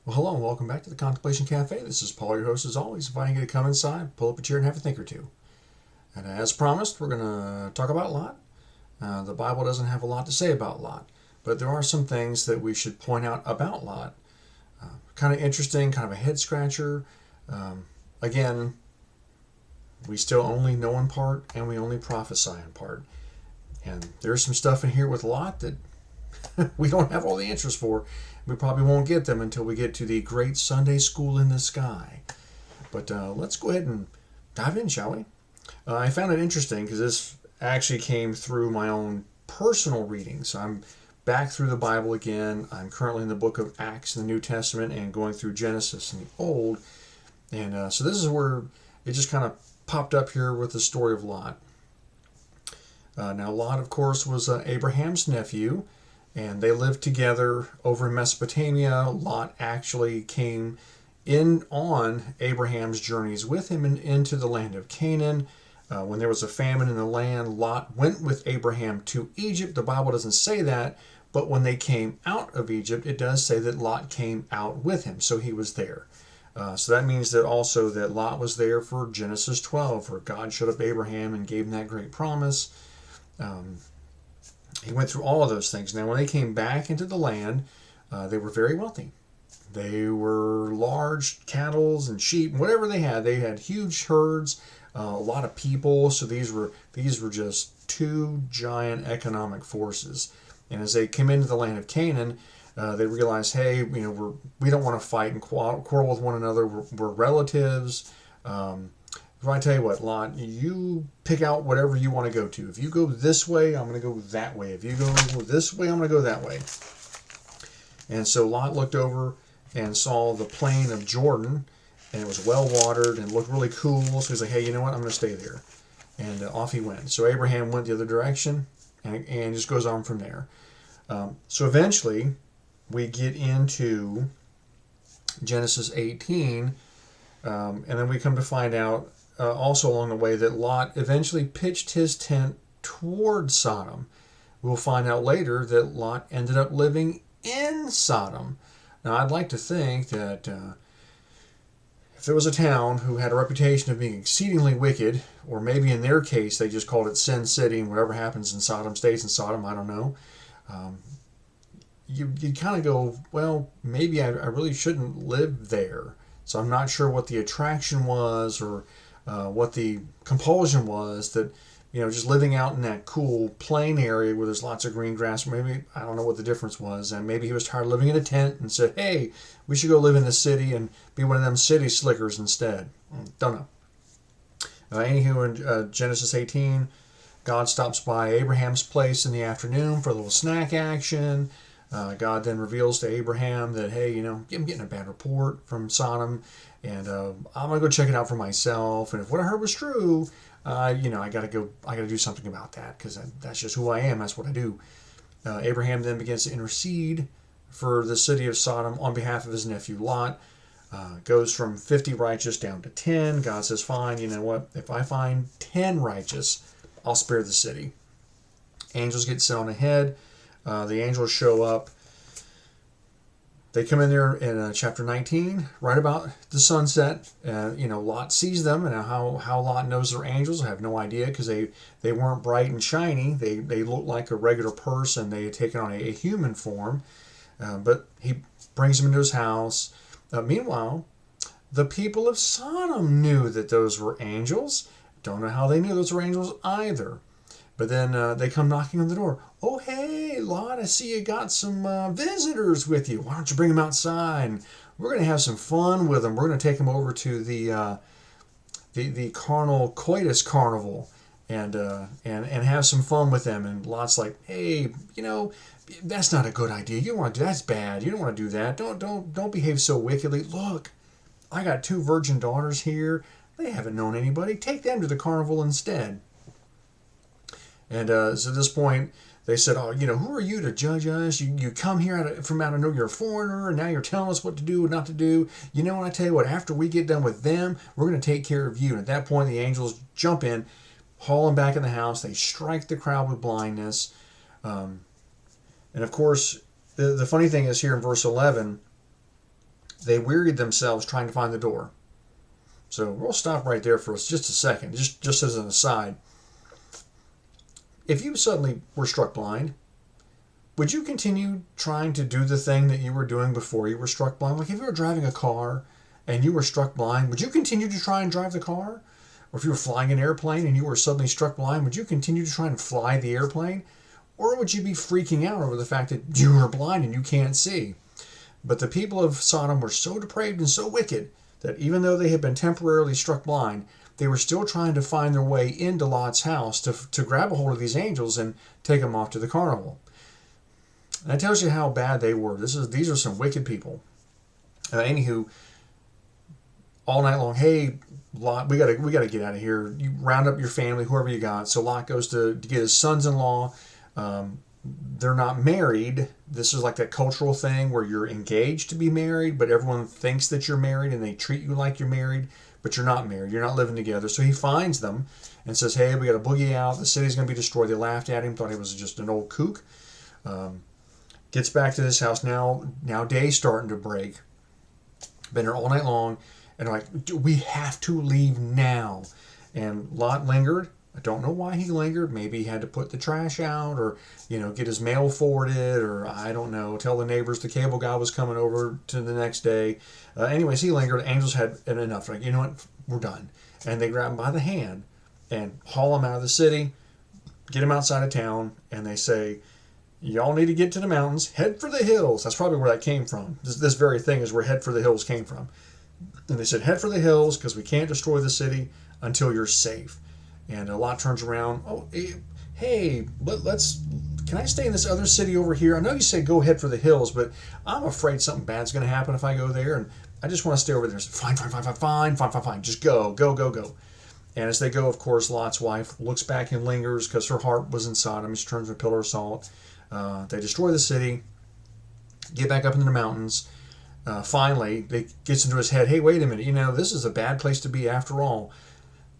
Well, hello and welcome back to the Contemplation Cafe. This is Paul, your host, as always, inviting you to come inside, pull up a chair, and have a think or two. And as promised, we're going to talk about Lot. The Bible doesn't have a lot to say about Lot, but there are some things that we should point out about Lot. Kind of interesting, kind of a head scratcher. Again, we still only know in part, and we only prophesy in part. And there's some stuff in here with Lot that we don't have all the answers for. We probably won't get them until we get to the great Sunday school in the sky. But let's go ahead and dive in, shall we? I found it interesting because this actually came through my own personal reading. So I'm back through the Bible again. I'm currently in the book of Acts in the New Testament and going through Genesis in the Old. And so this is where it just kind of popped up here with the story of Lot. Now, Lot, of course, was Abraham's nephew, and they lived together over in Mesopotamia. Lot actually came in on Abraham's journeys with him into the land of Canaan. When there was a famine in the land, Lot went with Abraham to Egypt. The Bible doesn't say that, but when they came out of Egypt, it does say that Lot came out with him, so he was there. So that means that also that Lot was there for Genesis 12, where God showed up Abraham and gave him that great promise. He went through all of those things. Now, when they came back into the land, they were very wealthy. They were large cattle and sheep, whatever they had huge herds, a lot of people. So these were just two giant economic forces. And as they came into the land of Canaan, they realized, hey, we don't want to fight and quarrel with one another. We're relatives. If I tell you what, Lot, you pick out whatever you want to go to. If you go this way, I'm going to go that way. If you go this way, I'm going to go that way. And so Lot looked over and saw the plain of Jordan, and it was well watered and looked really cool. So he's like, hey, you know what? I'm going to stay there. And off he went. So Abraham went the other direction and just goes on from there. So eventually we get into Genesis 18, and then we come to find out also along the way that Lot eventually pitched his tent toward Sodom. We'll find out later that Lot ended up living in Sodom. Now, I'd like to think that if there was a town who had a reputation of being exceedingly wicked, or maybe in their case they just called it Sin City, and whatever happens in Sodom stays in Sodom, I don't know. You'd kind of go, well, maybe I really shouldn't live there. So I'm not sure what the attraction was or what the compulsion was that, just living out in that cool plain area where there's lots of green grass. Maybe, I don't know what the difference was. And maybe he was tired of living in a tent and said, hey, we should go live in the city and be one of them city slickers instead. Don't know. Anywho, in Genesis 18, God stops by Abraham's place in the afternoon for a little snack action. God then reveals to Abraham that, hey, I'm getting a bad report from Sodom, and I'm gonna go check it out for myself. And if what I heard was true, I gotta do something about that, because that's just who I am. That's what I do. Abraham then begins to intercede for the city of Sodom on behalf of his nephew Lot. Goes from 50 righteous down to 10. God says, fine, you know what? If I find 10 righteous, I'll spare the city. Angels get sent on ahead. The angels show up. They come in there in chapter 19, right about the sunset. Lot sees them, and how Lot knows they're angels, I have no idea, because they weren't bright and shiny. They looked like a regular person. They had taken on a human form. But he brings them into his house. Meanwhile, the people of Sodom knew that those were angels. Don't know how they knew those were angels either. But then they come knocking on the door. Oh, hey, Lot, I see you got some visitors with you. Why don't you bring them outside? And we're going to have some fun with them. We're going to take them over to the carnal coitus carnival and have some fun with them. And Lot's like, hey, that's not a good idea. You don't want to do that's bad. You don't want to do that. Don't behave so wickedly. Look, I got 2 virgin daughters here. They haven't known anybody. Take them to the carnival instead. And so at this point, they said, oh, who are you to judge us? You come here from out of nowhere, you're a foreigner, and now you're telling us what to do and not to do. And I tell you what, after we get done with them, we're going to take care of you. And at that point, the angels jump in, haul him back in the house. They strike the crowd with blindness. And of course, the funny thing is here in verse 11, They wearied themselves trying to find the door. So we'll stop right there for just a second, just as an aside. If you suddenly were struck blind, would you continue trying to do the thing that you were doing before you were struck blind? Like if you were driving a car and you were struck blind, would you continue to try and drive the car? Or if you were flying an airplane and you were suddenly struck blind, would you continue to try and fly the airplane? Or would you be freaking out over the fact that you are blind and you can't see? But the people of Sodom were so depraved and so wicked that even though they had been temporarily struck blind, they were still trying to find their way into Lot's house to grab a hold of these angels and take them off to the carnival. And that tells you how bad they were. These are some wicked people. Anywho, all night long, hey, Lot, we gotta get out of here. You round up your family, whoever you got. So Lot goes to get his sons-in-law. They're not married. This is like that cultural thing where you're engaged to be married, but everyone thinks that you're married and they treat you like you're married, but you're not married. You're not living together. So he finds them and says, hey, we got to boogie out. The city's going to be destroyed. They laughed at him, thought he was just an old kook. Gets back to this house. Now day's starting to break. Been there all night long. And they're like, we have to leave now. And Lot lingered. I don't know why he lingered. Maybe he had to put the trash out or, get his mail forwarded or I don't know, tell the neighbors the cable guy was coming over to the next day. Anyways, he lingered. Angels had enough. Like, you know what? We're done. And they grab him by the hand and haul him out of the city, get him outside of town, and they say, y'all need to get to the mountains, head for the hills. That's probably where that came from. This very thing is where head for the hills came from. And they said, head for the hills because we can't destroy the city until you're safe. And Lot turns around. Oh, hey, can I stay in this other city over here? I know you say go head for the hills, but I'm afraid something bad's going to happen if I go there. And I just want to stay over there. So, fine. Just go. And as they go, of course, Lot's wife looks back and lingers because her heart was in Sodom. She turns a pillar of salt. They destroy the city, get back up into the mountains. Finally, it gets into his head, hey, wait a minute, this is a bad place to be after all.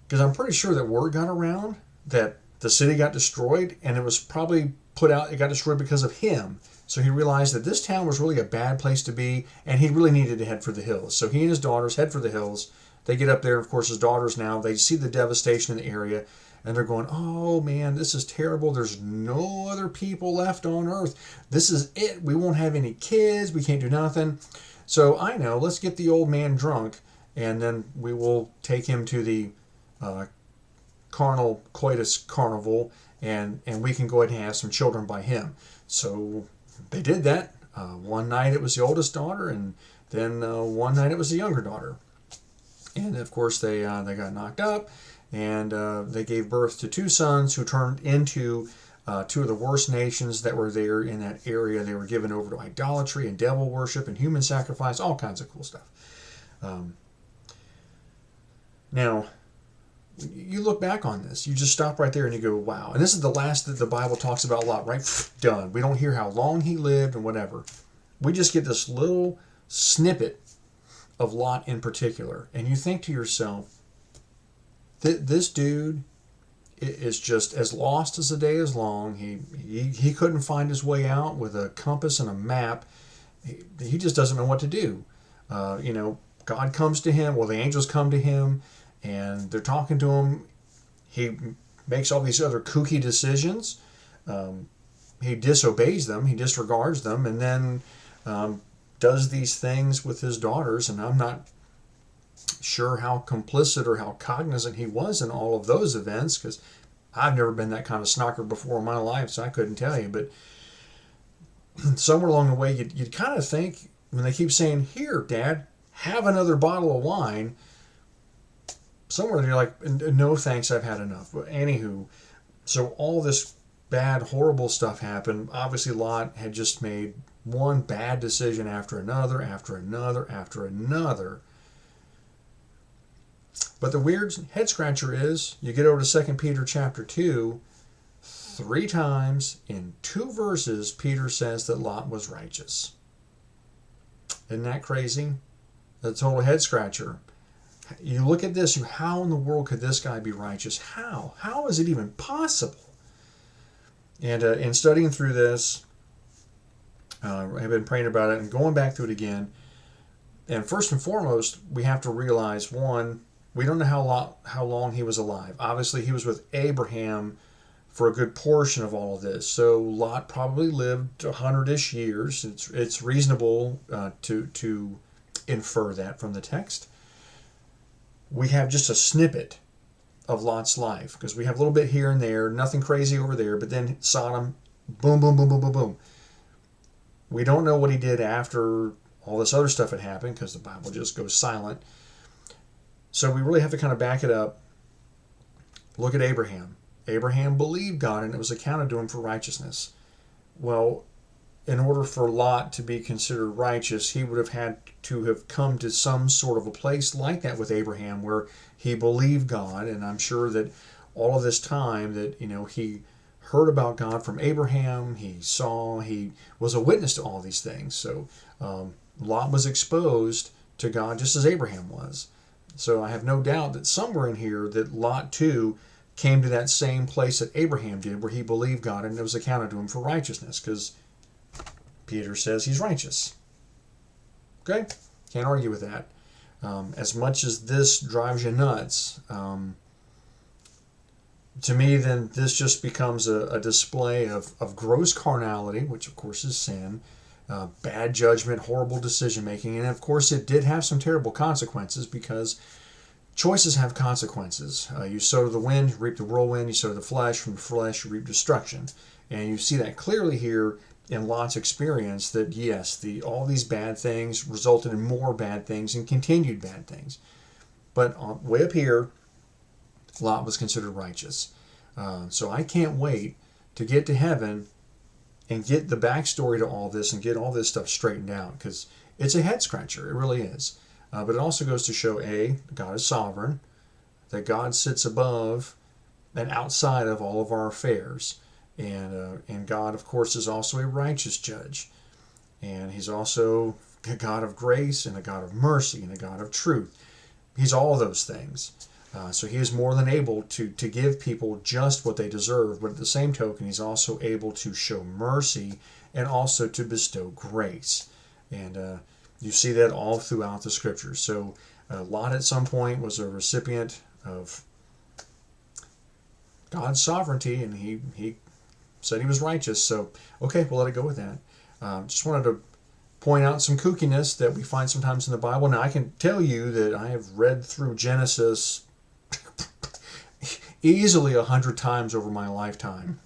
Because I'm pretty sure that word got around that the city got destroyed, and it was probably it got destroyed because of him. So he realized that this town was really a bad place to be, and he really needed to head for the hills. So he and his daughters head for the hills. They get up there, of course, his daughters now, they see the devastation in the area, and they're going, oh man, this is terrible. There's no other people left on earth. This is it. We won't have any kids. We can't do nothing. So I know, let's get the old man drunk, and then we will take him to the carnal coitus carnival, and we can go ahead and have some children by him. So they did that. One night it was the oldest daughter, and then one night it was the younger daughter. And of course they got knocked up, and they gave birth to two sons who turned into two of the worst nations that were there in that area. They were given over to idolatry and devil worship and human sacrifice, all kinds of cool stuff. Now, you look back on this, you just stop right there and you go, wow. And this is the last that the Bible talks about a lot, right? Done. We don't hear how long he lived and whatever. We just get this little snippet of Lot in particular. And you think to yourself, this dude is just as lost as the day is long. He couldn't find his way out with a compass and a map. He just doesn't know what to do. God comes to him. Well, the angels come to him. And they're talking to him. He makes all these other kooky decisions. He disobeys them. He disregards them. And then does these things with his daughters. And I'm not sure how complicit or how cognizant he was in all of those events, because I've never been that kind of snocker before in my life, so I couldn't tell you. But somewhere along the way, you'd kind of think, when they keep saying, here, Dad, have another bottle of wine, somewhere you're like, no thanks, I've had enough. But anywho, so all this bad, horrible stuff happened. Obviously, Lot had just made one bad decision after another, after another, after another. But the weird head scratcher is, you get over to 2 Peter chapter 2, 3 times in 2 verses, Peter says that Lot was righteous. Isn't that crazy? A total head scratcher. You look at this, how in the world could this guy be righteous? How? How is it even possible? And in studying through this, I've been praying about it and going back through it again. And first and foremost, we have to realize, one, we don't know how long he was alive. Obviously, he was with Abraham for a good portion of all of this. So Lot probably lived 100-ish years. It's reasonable to infer that from the text. We have just a snippet of Lot's life, because we have a little bit here and there, nothing crazy over there, but then Sodom, boom, boom, boom, boom, boom, boom. We don't know what he did after all this other stuff had happened, because the Bible just goes silent. So we really have to kind of back it up. Look at Abraham. Abraham believed God, and it was accounted to him for righteousness. Well, in order for Lot to be considered righteous, he would have had to have come to some sort of a place like that with Abraham, where he believed God. And I'm sure that all of this time that, he heard about God from Abraham, he was a witness to all these things. So Lot was exposed to God just as Abraham was. So I have no doubt that somewhere in here that Lot too came to that same place that Abraham did, where he believed God and it was accounted to him for righteousness, because Peter says he's righteous. Okay? Can't argue with that. As much as this drives you nuts, to me, then this just becomes a display of gross carnality, which of course is sin, bad judgment, horrible decision making, and of course it did have some terrible consequences, because choices have consequences. You sow to the wind, you reap the whirlwind. You sow to the flesh, from the flesh you reap destruction. And you see that clearly here in Lot's experience, that yes, all these bad things resulted in more bad things and continued bad things. But way up here, Lot was considered righteous. So I can't wait to get to heaven and get the backstory to all this and get all this stuff straightened out, because it's a head scratcher. It really is. But it also goes to show, A, God is sovereign, that God sits above and outside of all of our affairs. And God, of course, is also a righteous judge. And he's also a God of grace and a God of mercy and a God of truth. He's all those things. So he is more than able to give people just what they deserve. But at the same token, he's also able to show mercy and also to bestow grace. And you see that all throughout the scriptures. So Lot at some point was a recipient of God's sovereignty, and he said he was righteous. So, okay, we'll let it go with that. Just wanted to point out some kookiness that we find sometimes in the Bible. Now, I can tell you that I have read through Genesis easily 100 times over my lifetime.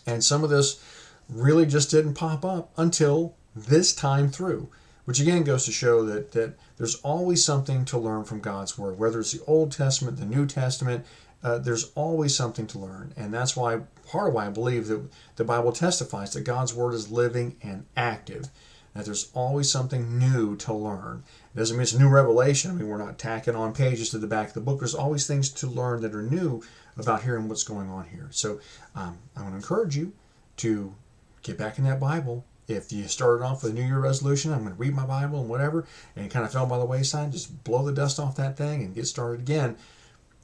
And some of this really just didn't pop up until this time through. Which again goes to show that there's always something to learn from God's Word. Whether it's the Old Testament, the New Testament, there's always something to learn. And that's part of why I believe that the Bible testifies that God's Word is living and active. That there's always something new to learn. It doesn't mean it's a new revelation. I mean, we're not tacking on pages to the back of the book. There's always things to learn that are new about hearing what's going on here. So I want to encourage you to get back in that Bible. If you started off with a New Year resolution, I'm going to read my Bible and whatever, and it kind of fell by the wayside, just blow the dust off that thing and get started again,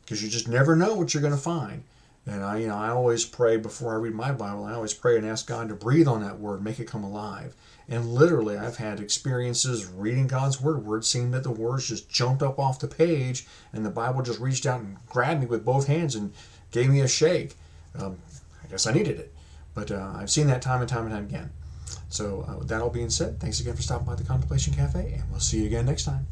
because you just never know what you're going to find. And I always pray before I read my Bible. I always pray and ask God to breathe on that word, make it come alive. And literally, I've had experiences reading God's word where it seemed that the words just jumped up off the page, and the Bible just reached out and grabbed me with both hands and gave me a shake. I guess I needed it, but I've seen that time and time and time again. So with that all being said, thanks again for stopping by the Contemplation Cafe, and we'll see you again next time.